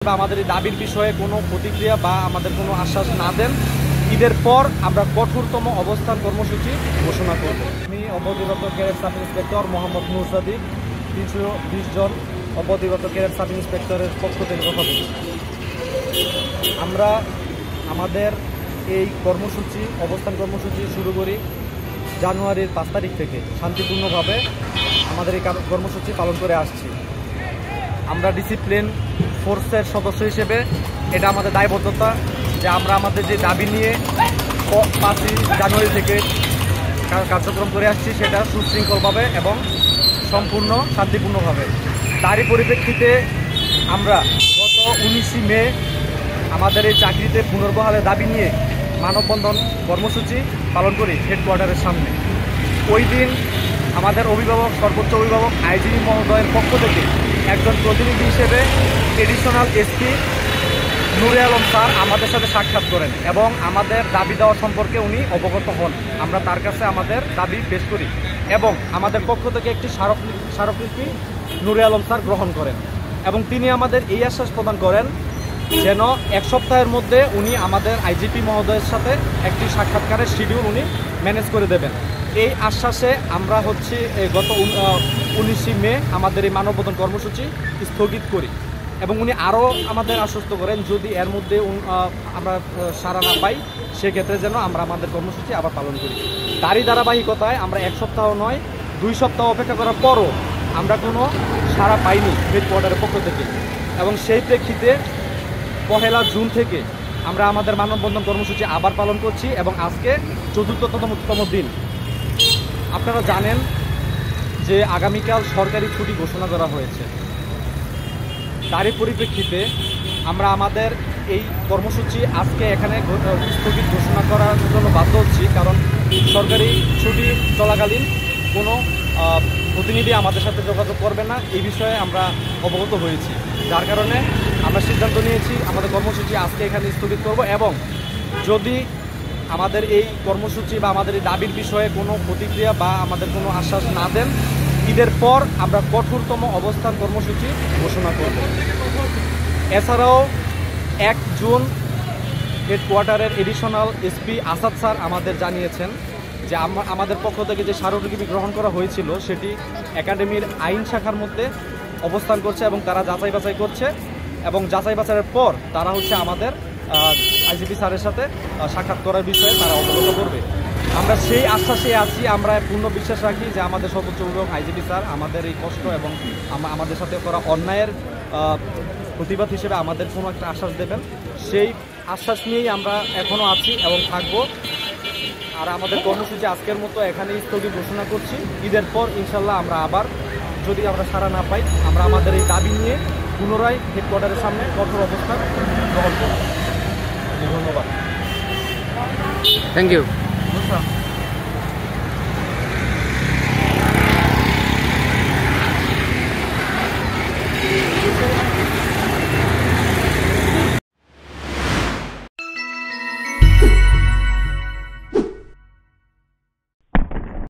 আমাদের এই দাবির বিষয়ে কোনো প্রতিক্রিয়া বা আমাদের কোনো আশ্বাস না দেন, ঈদের পর আমরা কঠোরতম অবস্থান কর্মসূচি ঘোষণা করব। আমি অবধিগত ক্যাডেট সাব ইন্সপেক্টর মোহাম্মদ নূর সাদিক 320 জন অবধিগত ক্যাডেট সাব ইন্সপেক্টরের পক্ষ থেকে কথা বলছি। আমরা আমাদের এই কর্মসূচি অবস্থান কর্মসূচি শুরু করি জানুয়ারির 5 তারিখ থেকে। শান্তিপূর্ণভাবে আমাদের এই কর্মসূচি পালন করে আসছি। আমরা ডিসিপ্লিন ফোর্সের সদস্য হিসেবে এটা আমাদের দায়বদ্ধতা যে আমরা আমাদের যে দাবি নিয়ে 5ই জানুয়ারি থেকে কার্যক্রম করে আসছি সেটা সুশৃঙ্খলভাবে এবং সম্পূর্ণ শান্তিপূর্ণভাবে। তারই পরিপ্রেক্ষিতে আমরা গত 19 মে আমাদের এই চাকরিতে পুনর্বহালের দাবি নিয়ে মানববন্ধন কর্মসূচি পালন করি হেডকোয়ার্টারের সামনে। ওই দিন আমাদের অভিভাবক, সর্বোচ্চ অভিভাবক আইজিপি মহোদয়ের পক্ষ থেকে একজন প্রতিনিধি হিসেবে এডিশনাল এসপি নুরে আলম স্যার আমাদের সাথে সাক্ষাৎ করেন এবং আমাদের দাবি দেওয়া সম্পর্কে উনি অবগত হন। আমরা তার কাছে আমাদের দাবি পেশ করি এবং আমাদের পক্ষ থেকে একটি স্মারকলিপি নুরে আলম স্যার গ্রহণ করেন এবং তিনি আমাদের এই আশ্বাস প্রদান করেন যেন 1 সপ্তাহের মধ্যে উনি আমাদের আইজিপি মহোদয়ের সাথে একটি সাক্ষাৎকারের শিডিউল উনি ম্যানেজ করে দেবেন। এই আশ্বাসে আমরা গত 19 মে আমাদের এই মানববন্ধন কর্মসূচি স্থগিত করি এবং উনি আরও আমাদের আশ্বস্ত করেন যদি এর মধ্যে আমরা সাড়া না পাই সেক্ষেত্রে যেন আমরা আমাদের কর্মসূচি আবার পালন করি। তারই ধারাবাহিকতায় আমরা 1 সপ্তাহ নয় 2 সপ্তাহ অপেক্ষা করার পরও আমরা কোনো সাড়া পাইনি হেডকোয়ার্টারের পক্ষ থেকে এবং সেই প্রেক্ষিতে 1 জুন থেকে আমরা আমাদের মানববন্ধন কর্মসূচি আবার পালন করছি এবং আজকে ৪৪তম দিন। আপনারা জানেন যে আগামীকাল সরকারি ছুটি ঘোষণা করা হয়েছে। তারই পরিপ্রেক্ষিতে আমরা আমাদের এই কর্মসূচি আজকে এখানে স্থগিত ঘোষণা করার জন্য বাধ্য হচ্ছি, কারণ সরকারি ছুটি চলাকালীন কোনো প্রতিনিধি আমাদের সাথে যোগাযোগ করবে না, এই বিষয়ে আমরা অবগত হয়েছি। যার কারণে আমরা সিদ্ধান্ত নিয়েছি আমাদের কর্মসূচি আজকে এখানে স্থগিত করব এবং যদি আমাদের এই কর্মসূচি বা আমাদের এই দাবির বিষয়ে কোনো প্রতিক্রিয়া বা আমাদের কোনো আশ্বাস না দেন, ঈদের পর আমরা কঠোরতম অবস্থান কর্মসূচি ঘোষণা করব। এছাড়াও 1 জুন হেডকোয়ার্টারের এডিশনাল এসপি আসাদ স্যার আমাদের জানিয়েছেন যে আমাদের পক্ষ থেকে যে স্মারকলিপি গ্রহণ করা হয়েছিল সেটি একাডেমির আইন শাখার মধ্যে অবস্থান করছে এবং তারা যাচাই বাছাই করছে এবং যাচাই বাছাইয়ের পর তারা আমাদের আইজিপি স্যারের সাথে সাক্ষাৎ করার বিষয়ে তারা অবগত করবে। আমরা সেই আশ্বাসে আছি, আমরা পূর্ণ বিশ্বাস রাখি যে আমাদের সর্বোচ্চ অভিভাবক আইজিপি স্যার আমাদের এই কষ্ট এবং আমাদের সাথে করা অন্যায়ের প্রতিবাদ হিসেবে আমাদের কোনো একটা আশ্বাস দেবেন। সেই আশ্বাস নিয়েই আমরা এখনও আছি এবং থাকব। আর আমাদের কর্মসূচি আজকের মতো এখানেই স্থগিত ঘোষণা করছি। ঈদের পর ইনশাল্লাহ আমরা আবার যদি আমরা সাড়া না পাই আমরা আমাদের এই দাবি নিয়ে পুনরায় হেডকোয়ার্টারের সামনে কঠোর অবস্থান গ্রহণ করব। ধন্যবাদ। Thank you.